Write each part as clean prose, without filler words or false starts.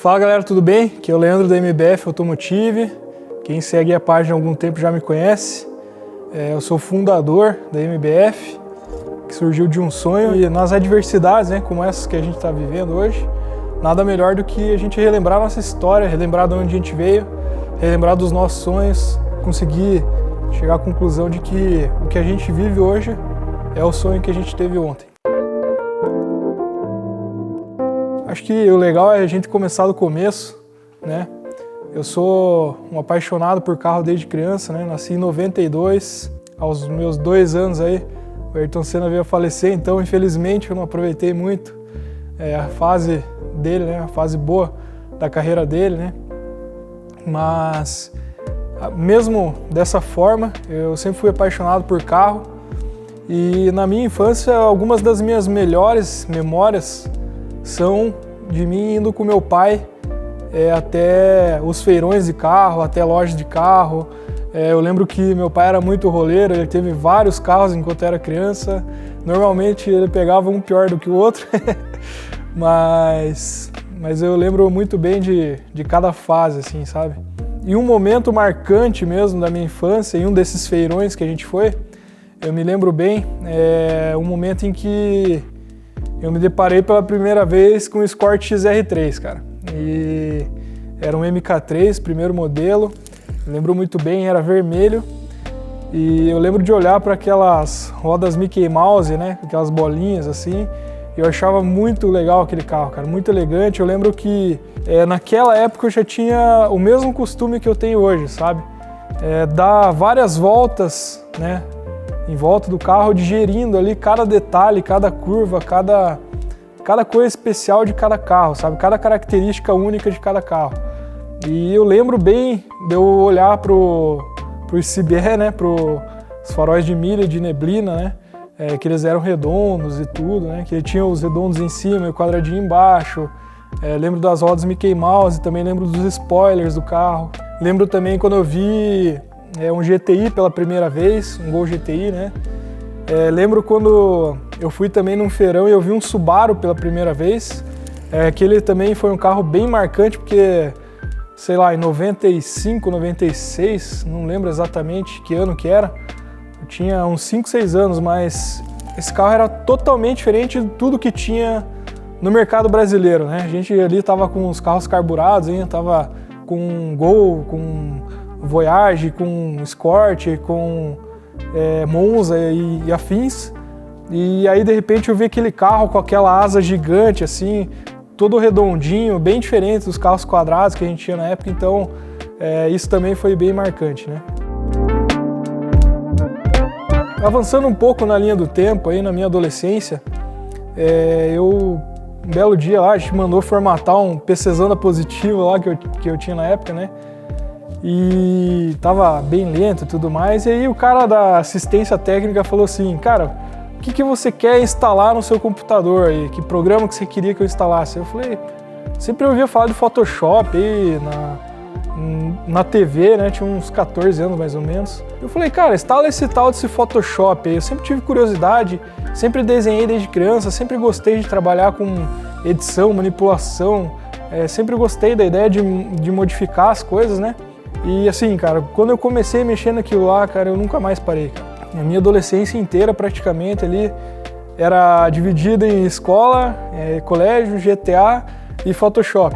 Fala galera, tudo bem? Aqui é o Leandro da MBF Automotive. Quem segue a página há algum tempo já me conhece. Eu sou fundador da MBF, que surgiu de um sonho. E nas adversidades, como essas que a gente está vivendo hoje, nada melhor do que a gente relembrar a nossa história, relembrar de onde a gente veio, relembrar dos nossos sonhos, conseguir chegar à conclusão de que o que a gente vive hoje é o sonho que a gente teve ontem. Acho que o legal é a gente começar do começo, né? Eu sou um apaixonado por carro desde criança, né? Nasci em 92, aos meus 2 anos aí, o Ayrton Senna veio a falecer, então infelizmente eu não aproveitei muito a fase dele, né? A fase boa da carreira dele, né? Mas mesmo dessa forma, eu sempre fui apaixonado por carro e na minha infância algumas das minhas melhores memórias são de mim indo com meu pai até os feirões de carro, até lojas de carro. Eu lembro que meu pai era muito roleiro, ele teve vários carros enquanto era criança. Normalmente ele pegava um pior do que o outro, mas eu lembro muito bem de cada fase, assim, sabe? E um momento marcante mesmo da minha infância, em um desses feirões que a gente foi, eu me lembro bem, um momento em que eu me deparei pela primeira vez com o Escort XR3, cara. E era um MK3, primeiro modelo. Eu lembro muito bem, era vermelho. E eu lembro de olhar para aquelas rodas Mickey Mouse, né? Aquelas bolinhas assim. E eu achava muito legal aquele carro, cara, muito elegante. Eu lembro que naquela época eu já tinha o mesmo costume que eu tenho hoje, sabe? Dar várias voltas, né? Em volta do carro, digerindo ali cada detalhe, cada curva, cada coisa especial de cada carro, sabe? Cada característica única de cada carro. E eu lembro bem de eu olhar pro CBE, né? Os faróis de milha e de neblina, né? Que eles eram redondos e tudo, né? Que ele tinha os redondos em cima e o quadradinho embaixo. Lembro das rodas Mickey Mouse, também lembro dos spoilers do carro. Lembro também quando eu vi um GTI pela primeira vez, um Gol GTI, né? Lembro quando eu fui também num feirão e eu vi um Subaru pela primeira vez. Aquele também foi um carro bem marcante porque, sei lá, em 95, 96, não lembro exatamente que ano que era. Eu tinha uns 5, 6 anos, mas esse carro era totalmente diferente de tudo que tinha no mercado brasileiro, né? A gente ali tava com os carros carburados, hein? Tava com Gol, com Voyage, com Escort, com Monza e afins. E aí de repente eu vi aquele carro com aquela asa gigante assim, todo redondinho, bem diferente dos carros quadrados que a gente tinha na época, então isso também foi bem marcante, né? Avançando um pouco na linha do tempo, aí na minha adolescência, um belo dia lá, a gente mandou formatar um PCzão da Positiva lá que eu tinha na época, né? E tava bem lento e tudo mais, e aí o cara da assistência técnica falou assim, cara, o que você quer instalar no seu computador aí? Que programa que você queria que eu instalasse? Eu falei, sempre ouvia falar de Photoshop aí na TV, né? Tinha uns 14 anos mais ou menos. Eu falei, cara, instala esse tal desse Photoshop aí. Eu sempre tive curiosidade, sempre desenhei desde criança, sempre gostei de trabalhar com edição, manipulação, sempre gostei da ideia de modificar as coisas, né? E assim, cara, quando eu comecei a mexer naquilo lá, cara, eu nunca mais parei, cara. A minha adolescência inteira, praticamente, ali, era dividida em escola, colégio, GTA e Photoshop.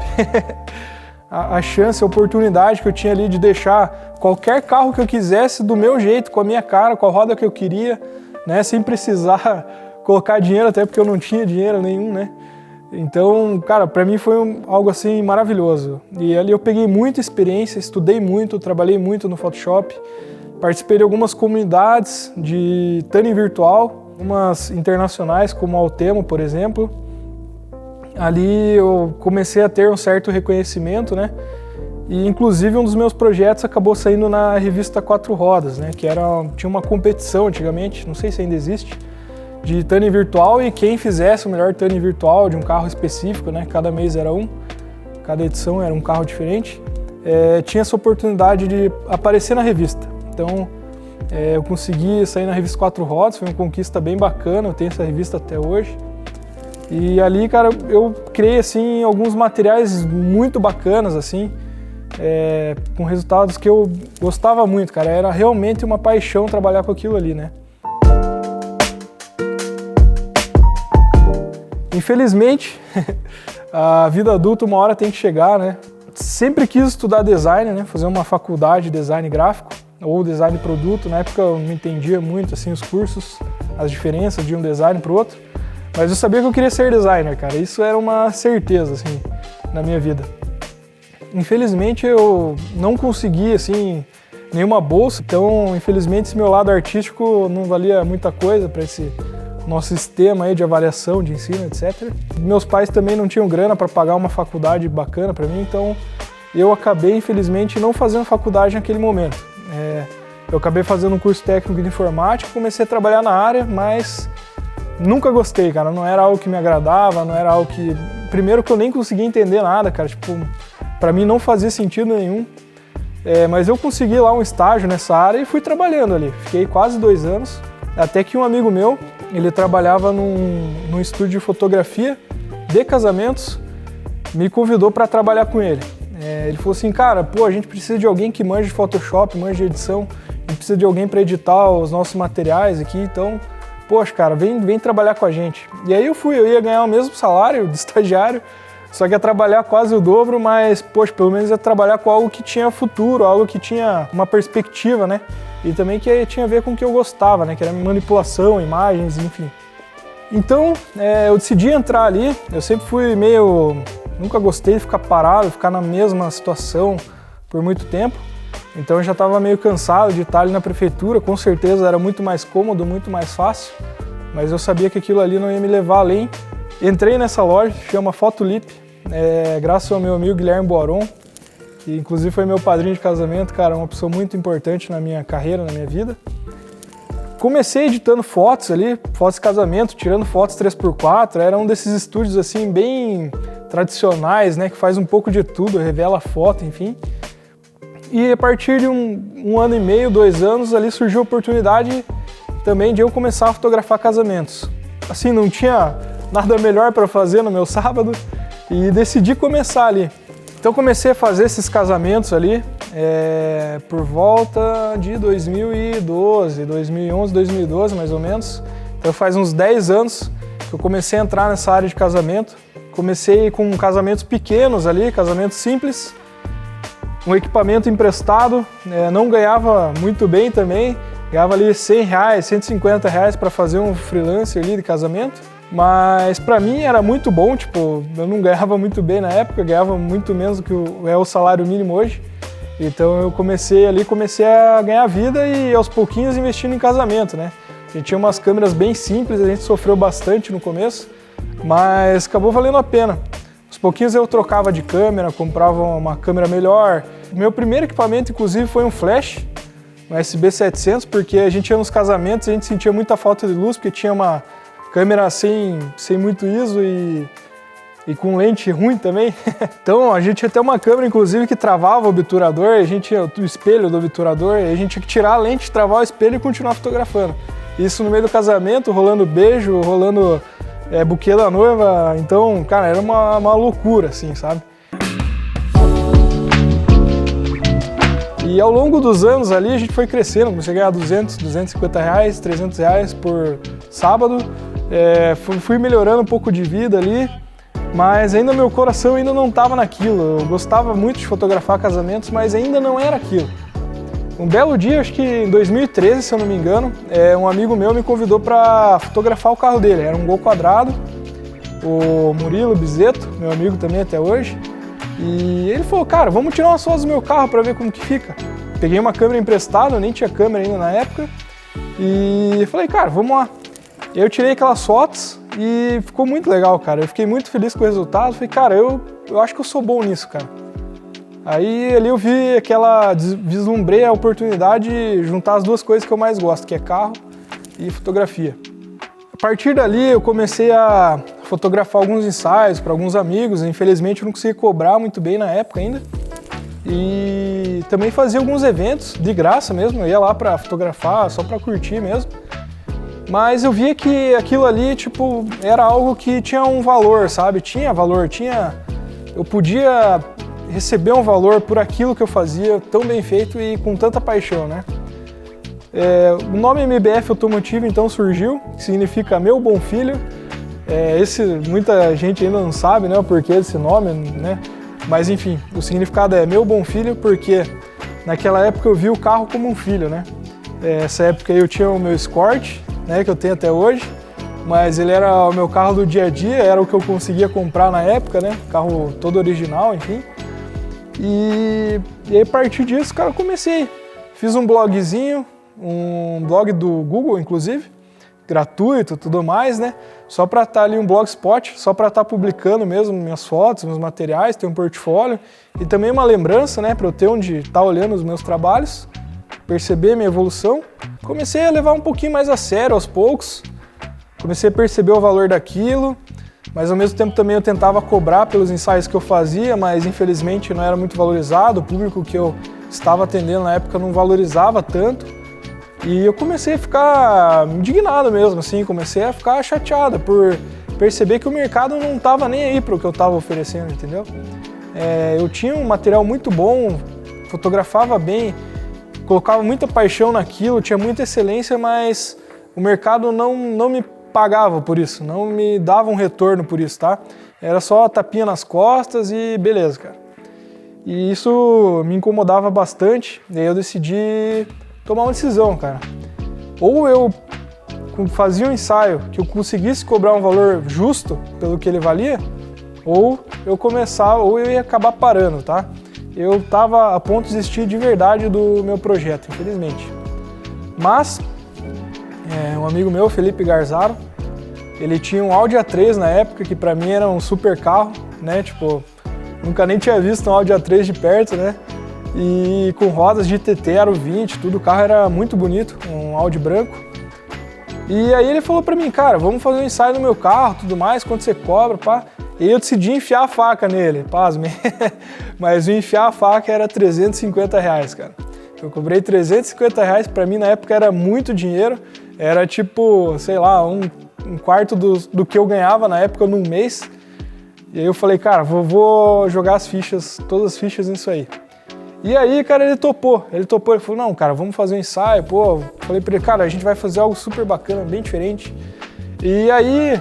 A chance, a oportunidade que eu tinha ali de deixar qualquer carro que eu quisesse do meu jeito, com a minha cara, com a roda que eu queria, né, sem precisar colocar dinheiro, até porque eu não tinha dinheiro nenhum, né? Então, cara, para mim foi algo assim maravilhoso. E ali eu peguei muita experiência, estudei muito, trabalhei muito no Photoshop, participei de algumas comunidades de tuning virtual, umas internacionais como a Altemo, por exemplo. Ali eu comecei a ter um certo reconhecimento, né? E inclusive um dos meus projetos acabou saindo na revista Quatro Rodas, né? Que tinha uma competição antigamente, não sei se ainda existe, de tuning virtual, e quem fizesse o melhor tuning virtual de um carro específico, né? Cada mês era cada edição era um carro diferente, tinha essa oportunidade de aparecer na revista. Então eu consegui sair na revista Quatro Rodas, foi uma conquista bem bacana, eu tenho essa revista até hoje. E ali, cara, eu criei, assim, alguns materiais muito bacanas, assim, com resultados que eu gostava muito, cara. Era realmente uma paixão trabalhar com aquilo ali, né? Infelizmente, a vida adulta uma hora tem que chegar, né? Sempre quis estudar design, né? Fazer uma faculdade de design gráfico ou design de produto. Na época eu não entendia muito, assim, os cursos, as diferenças de um design para o outro. Mas eu sabia que eu queria ser designer, cara. Isso era uma certeza, assim, na minha vida. Infelizmente eu não consegui, assim, nenhuma bolsa. Então, infelizmente, esse meu lado artístico não valia muita coisa para esse nosso sistema aí de avaliação, de ensino, etc. Meus pais também não tinham grana para pagar uma faculdade bacana para mim, então eu acabei, infelizmente, não fazendo faculdade naquele momento. Eu acabei fazendo um curso técnico de informática, comecei a trabalhar na área, mas nunca gostei, cara. Não era algo que me agradava, não era algo que... Primeiro que eu nem conseguia entender nada, cara. Tipo, para mim não fazia sentido nenhum. Mas eu consegui lá um estágio nessa área e fui trabalhando ali. Fiquei quase 2 anos, até que um amigo meu, ele trabalhava num estúdio de fotografia de casamentos, me convidou para trabalhar com ele. Ele falou assim, cara, pô, a gente precisa de alguém que manje de Photoshop, manje de edição, a gente precisa de alguém para editar os nossos materiais aqui, então, poxa, cara, vem trabalhar com a gente. E aí eu ia ganhar o mesmo salário de estagiário, só que ia trabalhar quase o dobro, mas, poxa, pelo menos ia trabalhar com algo que tinha futuro, algo que tinha uma perspectiva, né? E também que tinha a ver com o que eu gostava, né? Que era manipulação, imagens, enfim. Então, eu decidi entrar ali. Eu sempre fui meio... Nunca gostei de ficar parado, ficar na mesma situação por muito tempo. Então eu já estava meio cansado de estar ali na prefeitura. Com certeza era muito mais cômodo, muito mais fácil. Mas eu sabia que aquilo ali não ia me levar além. Entrei nessa loja, chama Photolip, graças ao meu amigo Guilherme Boaron, que inclusive foi meu padrinho de casamento, cara, uma pessoa muito importante na minha carreira, na minha vida. Comecei editando fotos ali, fotos de casamento, tirando fotos 3x4, era um desses estúdios assim bem tradicionais, né, que faz um pouco de tudo, revela foto, enfim. E a partir de um ano e meio, 2 anos, ali surgiu a oportunidade também de eu começar a fotografar casamentos. Assim, não tinha nada melhor para fazer no meu sábado e decidi começar ali. Então comecei a fazer esses casamentos ali por volta de 2012, 2011, 2012 mais ou menos. Então faz uns 10 anos que eu comecei a entrar nessa área de casamento. Comecei com casamentos pequenos ali, casamentos simples, um equipamento emprestado, não ganhava muito bem também, ganhava ali R$100, R$150 para fazer um freelance ali de casamento. Mas pra mim era muito bom, tipo, eu não ganhava muito bem na época, ganhava muito menos do que o salário mínimo hoje. Então eu comecei a ganhar vida e aos pouquinhos investindo em casamento, né? A gente tinha umas câmeras bem simples, a gente sofreu bastante no começo, mas acabou valendo a pena. Aos pouquinhos eu trocava de câmera, comprava uma câmera melhor. Meu primeiro equipamento, inclusive, foi um flash, um SB700, porque a gente ia nos casamentos e a gente sentia muita falta de luz, porque tinha uma câmera sem muito ISO e com lente ruim também. Então a gente tinha até uma câmera, inclusive, que travava o obturador, a gente tinha o espelho do obturador, e a gente tinha que tirar a lente, travar o espelho e continuar fotografando. Isso no meio do casamento, rolando beijo, rolando buquê da noiva. Então, cara, era uma loucura, assim, sabe? E ao longo dos anos ali a gente foi crescendo, comecei a ganhar R$200, R$250, R$300 por sábado. Fui melhorando um pouco de vida ali, mas ainda meu coração ainda não estava naquilo. Eu gostava muito de fotografar casamentos, mas ainda não era aquilo. Um belo dia, acho que em 2013, se eu não me engano, um amigo meu me convidou para fotografar o carro dele. Era um Gol quadrado, o Murilo Bizeto, meu amigo também até hoje. E ele falou, cara, vamos tirar umas fotos do meu carro para ver como que fica. Peguei uma câmera emprestada, eu nem tinha câmera ainda na época, e falei, cara, vamos lá. Eu tirei aquelas fotos e ficou muito legal, cara. Eu fiquei muito feliz com o resultado. Falei, cara, eu acho que eu sou bom nisso, cara. Aí ali eu vislumbrei a oportunidade de juntar as duas coisas que eu mais gosto, que é carro e fotografia. A partir dali eu comecei a fotografar alguns ensaios para alguns amigos. Infelizmente eu não consegui cobrar muito bem na época ainda. E também fazia alguns eventos de graça mesmo. Eu ia lá para fotografar, só para curtir mesmo. Mas eu via que aquilo ali, tipo, era algo que tinha um valor, sabe? Tinha valor, eu podia receber um valor por aquilo que eu fazia tão bem feito e com tanta paixão, né? O nome MBF Automotivo então surgiu, que significa Meu Bom Filho. Muita gente ainda não sabe, né, o porquê desse nome, né? Mas enfim, o significado é Meu Bom Filho porque naquela época eu vi o carro como um filho, né? Essa época eu tinha o meu Escort, né, que eu tenho até hoje, mas ele era o meu carro do dia a dia, era o que eu conseguia comprar na época, né? Carro todo original, enfim. E aí a partir disso, cara, eu comecei. Fiz um blogzinho, um blog do Google, inclusive, gratuito, tudo mais, né? Só para estar ali um blogspot, só para estar publicando mesmo minhas fotos, meus materiais, ter um portfólio e também uma lembrança, né? Para eu ter onde estar olhando os meus trabalhos, perceber minha evolução. Comecei a levar um pouquinho mais a sério aos poucos, comecei a perceber o valor daquilo, mas ao mesmo tempo também eu tentava cobrar pelos ensaios que eu fazia, mas infelizmente não era muito valorizado, o público que eu estava atendendo na época não valorizava tanto. E eu comecei a ficar indignado mesmo, assim, comecei a ficar chateado por perceber que o mercado não estava nem aí para o que eu estava oferecendo, entendeu? Eu tinha um material muito bom, fotografava bem, colocava muita paixão naquilo, tinha muita excelência, mas o mercado não me pagava por isso, não me dava um retorno por isso, tá? Era só tapinha nas costas e beleza, cara. E isso me incomodava bastante, e aí eu decidi tomar uma decisão, cara. Ou eu fazia um ensaio que eu conseguisse cobrar um valor justo pelo que ele valia, ou eu ia acabar parando, tá? Eu estava a ponto de desistir de verdade do meu projeto, infelizmente. Mas um amigo meu, Felipe Garzaro, ele tinha um Audi A3 na época, que pra mim era um super carro, né? Tipo, nunca nem tinha visto um Audi A3 de perto, né? E com rodas de TT Aro 20, tudo, o carro era muito bonito, um Audi branco. E aí ele falou pra mim, cara, vamos fazer um ensaio no meu carro, tudo mais, quanto você cobra, pá. E eu decidi enfiar a faca nele, pasme. Mas o enfiar a faca era R$350, cara. Eu cobrei R$350, pra mim na época era muito dinheiro, era tipo, sei lá, um quarto do que eu ganhava na época num mês. E aí eu falei, cara, vou jogar todas as fichas nisso aí. E aí, cara, ele topou, ele falou, não, cara, vamos fazer um ensaio, pô. Falei pra ele, cara, a gente vai fazer algo super bacana, bem diferente. E aí,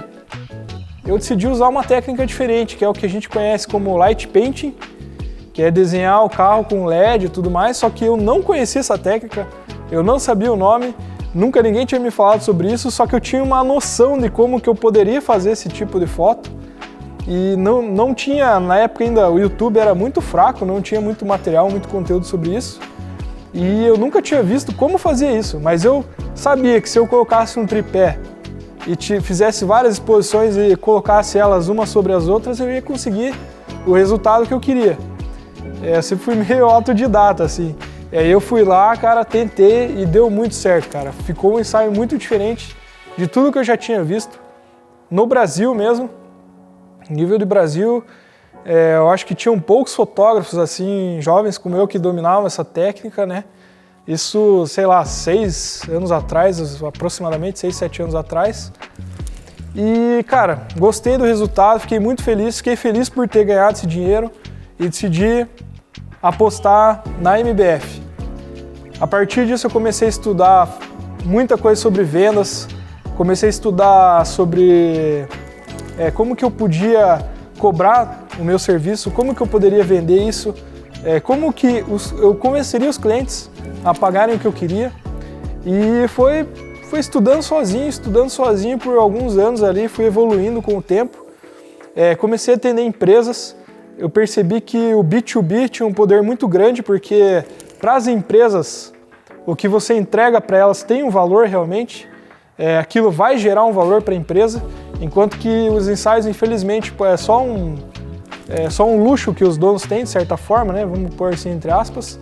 eu decidi usar uma técnica diferente, que é o que a gente conhece como light painting, que é desenhar o carro com LED e tudo mais, só que eu não conhecia essa técnica, eu não sabia o nome, nunca ninguém tinha me falado sobre isso, só que eu tinha uma noção de como que eu poderia fazer esse tipo de foto. E não tinha, na época ainda, o YouTube era muito fraco, não tinha muito material, muito conteúdo sobre isso. E eu nunca tinha visto como fazer isso, mas eu sabia que se eu colocasse um tripé e fizesse várias exposições e colocasse elas umas sobre as outras, eu ia conseguir o resultado que eu queria. Eu sempre fui meio autodidata, assim. E aí eu fui lá, cara, tentei e deu muito certo, cara. Ficou um ensaio muito diferente de tudo que eu já tinha visto. No Brasil mesmo, nível de Brasil, eu acho que tinham poucos fotógrafos assim, jovens como eu, que dominavam essa técnica, né? Isso, sei lá, 6 anos atrás, aproximadamente 6, 7 anos atrás. E, cara, gostei do resultado, fiquei muito feliz, fiquei feliz por ter ganhado esse dinheiro e decidi apostar na MBF. A partir disso eu comecei a estudar muita coisa sobre vendas, comecei a estudar sobre como que eu podia cobrar o meu serviço, como que eu poderia vender isso, como que eu convenceria os clientes a pagarem o que eu queria. E foi estudando sozinho por alguns anos ali, fui evoluindo com o tempo. Comecei a atender empresas, eu percebi que o B2B tinha um poder muito grande, porque para as empresas, o que você entrega para elas tem um valor realmente, aquilo vai gerar um valor para a empresa, enquanto que os ensaios, infelizmente, é só um luxo que os donos têm, de certa forma, né? Vamos pôr assim entre aspas,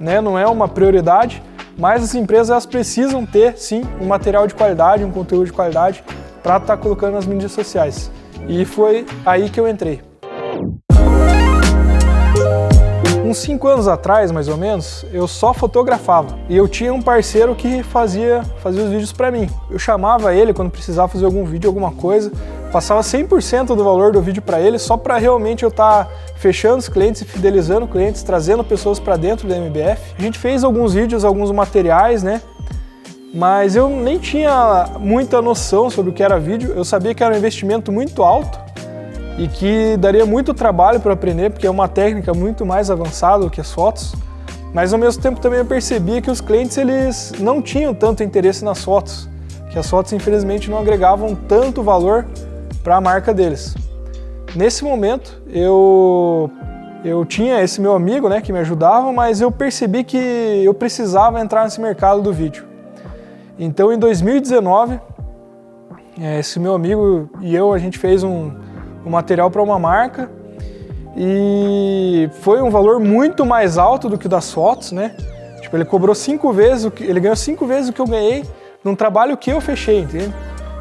né? Não é uma prioridade, mas as empresas elas precisam ter, sim, um material de qualidade, um conteúdo de qualidade para estar colocando nas mídias sociais. E foi aí que eu entrei. Um 5 anos atrás, mais ou menos, eu só fotografava. E eu tinha um parceiro que fazia os vídeos para mim. Eu chamava ele quando precisava fazer algum vídeo, alguma coisa, passava 100% do valor do vídeo para ele, só para realmente eu estar fechando os clientes e fidelizando clientes, trazendo pessoas para dentro da MBF. A gente fez alguns vídeos, alguns materiais, né? Mas eu nem tinha muita noção sobre o que era vídeo. Eu sabia que era um investimento muito alto e que daria muito trabalho para aprender, porque é uma técnica muito mais avançada do que as fotos. Mas ao mesmo tempo também eu percebia que os clientes eles não tinham tanto interesse nas fotos, que as fotos infelizmente não agregavam tanto valor para a marca deles. Nesse momento eu tinha esse meu amigo, né, que me ajudava, mas eu percebi que eu precisava entrar nesse mercado do vídeo. Então em 2019, esse meu amigo e eu, a gente fez um material para uma marca e foi um valor muito mais alto do que o das fotos, né? Tipo, ele cobrou 5 vezes, ele ganhou 5 vezes o que eu ganhei num trabalho que eu fechei, entende?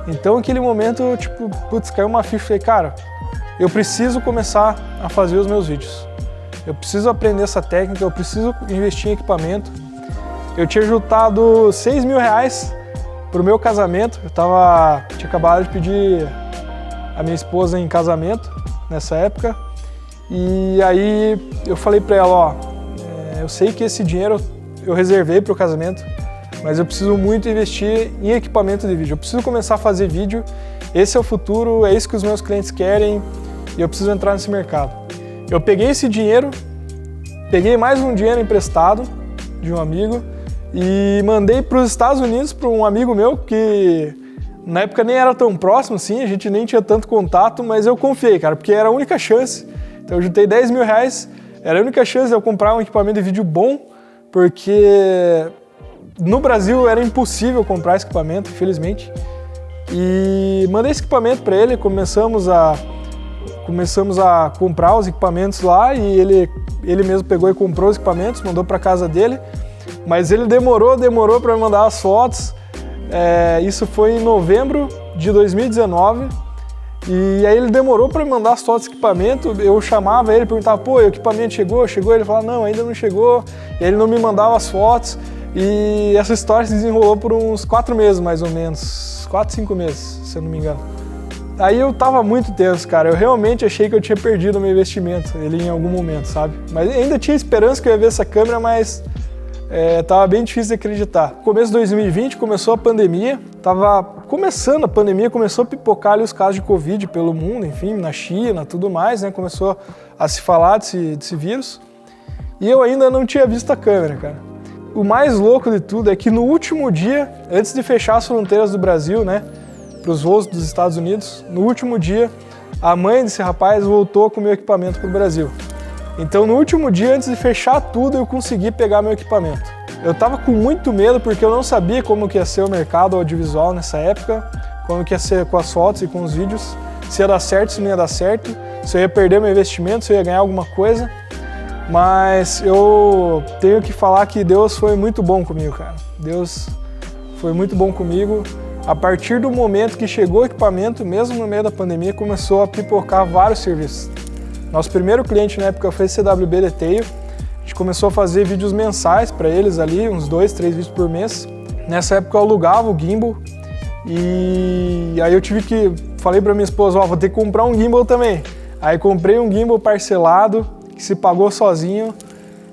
Então naquele momento, tipo, putz, caiu uma ficha, falei, cara, eu preciso começar a fazer os meus vídeos. Eu preciso aprender essa técnica, eu preciso investir em equipamento. Eu tinha juntado R$6.000 pro meu casamento, tinha acabado de pedir a minha esposa em casamento nessa época, e aí eu falei para ela, ó, eu sei que esse dinheiro eu reservei para o casamento, mas eu preciso muito investir em equipamento de vídeo, eu preciso começar a fazer vídeo, esse é o futuro, é isso que os meus clientes querem e eu preciso entrar nesse mercado. Eu peguei esse dinheiro, peguei mais um dinheiro emprestado de um amigo e mandei para os Estados Unidos para um amigo meu que na época nem era tão próximo assim, a gente nem tinha tanto contato, mas eu confiei, cara, porque era a única chance. Então eu juntei R$10.000, era a única chance de eu comprar um equipamento de vídeo bom, porque no Brasil era impossível comprar esse equipamento, infelizmente. E mandei esse equipamento para ele, começamos a comprar os equipamentos lá e ele mesmo pegou e comprou os equipamentos, mandou para casa dele, mas ele demorou para me mandar as fotos. Isso foi em novembro de 2019 e aí ele demorou para me mandar as fotos do equipamento. Eu chamava ele, perguntava, pô, o equipamento chegou? Ele falava, não, ainda não chegou. E ele não me mandava as fotos e essa história se desenrolou por uns 4 meses mais ou menos, 4, 5 meses, se eu não me engano. Aí eu tava muito tenso, cara, eu realmente achei que eu tinha perdido o meu investimento, ele em algum momento, sabe? Mas ainda tinha esperança que eu ia ver essa câmera, mas tava bem difícil de acreditar. No começo de 2020 começou a pandemia, começou a pipocar ali os casos de Covid pelo mundo, enfim, na China, tudo mais, né? Começou a se falar desse vírus e eu ainda não tinha visto a câmera, cara. O mais louco de tudo é que no último dia, antes de fechar as fronteiras do Brasil, né, para os voos dos Estados Unidos, no último dia, a mãe desse rapaz voltou com o meu equipamento para o Brasil. Então, no último dia, antes de fechar tudo, eu consegui pegar meu equipamento. Eu tava com muito medo porque eu não sabia como que ia ser o mercado audiovisual nessa época, como que ia ser com as fotos e com os vídeos, se ia dar certo, se não ia dar certo, se eu ia perder meu investimento, se eu ia ganhar alguma coisa. Mas eu tenho que falar que Deus foi muito bom comigo, cara. Deus foi muito bom comigo. A partir do momento que chegou o equipamento, mesmo no meio da pandemia, começou a pipocar vários serviços. Nosso primeiro cliente na época foi CWB Detail. A gente começou a fazer vídeos mensais para eles ali, uns 2, 3 vídeos por mês. Nessa época eu alugava o gimbal e aí eu falei para minha esposa, vou ter que comprar um gimbal também. Aí comprei um gimbal parcelado, que se pagou sozinho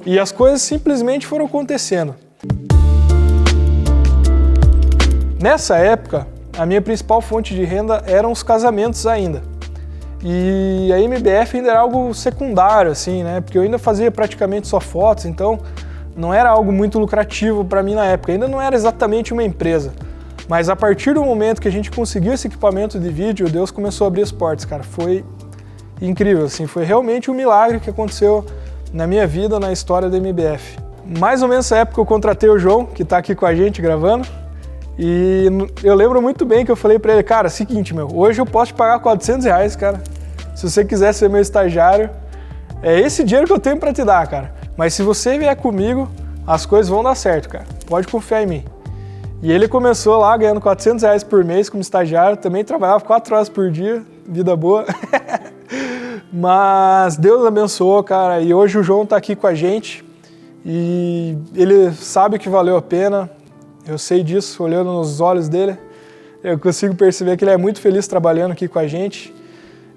e as coisas simplesmente foram acontecendo. Nessa época, a minha principal fonte de renda eram os casamentos ainda. E a MBF ainda era algo secundário, assim, né? Porque eu ainda fazia praticamente só fotos, então não era algo muito lucrativo para mim na época. Ainda não era exatamente uma empresa. Mas a partir do momento que a gente conseguiu esse equipamento de vídeo, Deus começou a abrir as portas, cara. Foi incrível, assim. Foi realmente um milagre que aconteceu na minha vida, na história da MBF. Mais ou menos nessa época eu contratei o João, que está aqui com a gente gravando. E eu lembro muito bem que eu falei pra ele, cara, seguinte, hoje eu posso te pagar R$400, cara, se você quiser ser meu estagiário, é esse dinheiro que eu tenho pra te dar, cara, mas se você vier comigo, as coisas vão dar certo, cara, pode confiar em mim. E ele começou lá ganhando R$400 por mês como estagiário, também trabalhava 4 horas por dia, vida boa. Mas Deus abençoou, cara, e hoje o João tá aqui com a gente e ele sabe que valeu a pena, eu sei disso, olhando nos olhos dele, eu consigo perceber que ele é muito feliz trabalhando aqui com a gente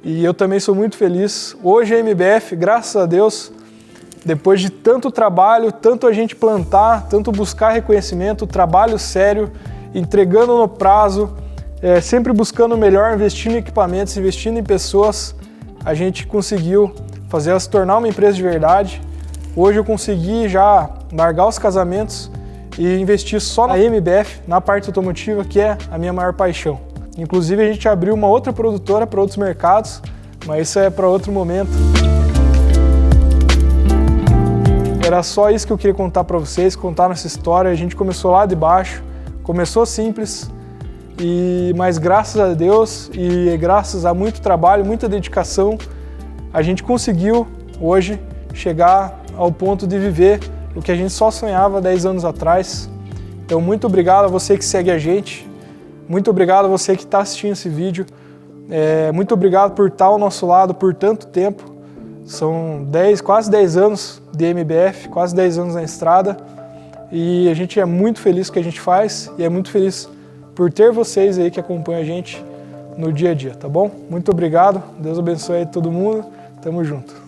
e eu também sou muito feliz. Hoje a MBF, graças a Deus, depois de tanto trabalho, tanto a gente plantar, tanto buscar reconhecimento, trabalho sério, entregando no prazo, sempre buscando o melhor, investindo em equipamentos, investindo em pessoas, a gente conseguiu fazer ela se tornar uma empresa de verdade. Hoje eu consegui já largar os casamentos e investir só na MBF, na parte automotiva, que é a minha maior paixão. Inclusive a gente abriu uma outra produtora para outros mercados, mas isso é para outro momento. Era só isso que eu queria contar para vocês, contar nossa história. A gente começou lá de baixo, começou simples, mas graças a Deus e graças a muito trabalho, muita dedicação, a gente conseguiu hoje chegar ao ponto de viver o que a gente só sonhava 10 anos atrás. Então muito obrigado a você que segue a gente, muito obrigado a você que está assistindo esse vídeo, muito obrigado por estar ao nosso lado por tanto tempo. São quase 10 anos de MBF, quase 10 anos na estrada e a gente é muito feliz com o que a gente faz e é muito feliz por ter vocês aí que acompanham a gente no dia a dia, tá bom? Muito obrigado, Deus abençoe aí todo mundo, tamo junto.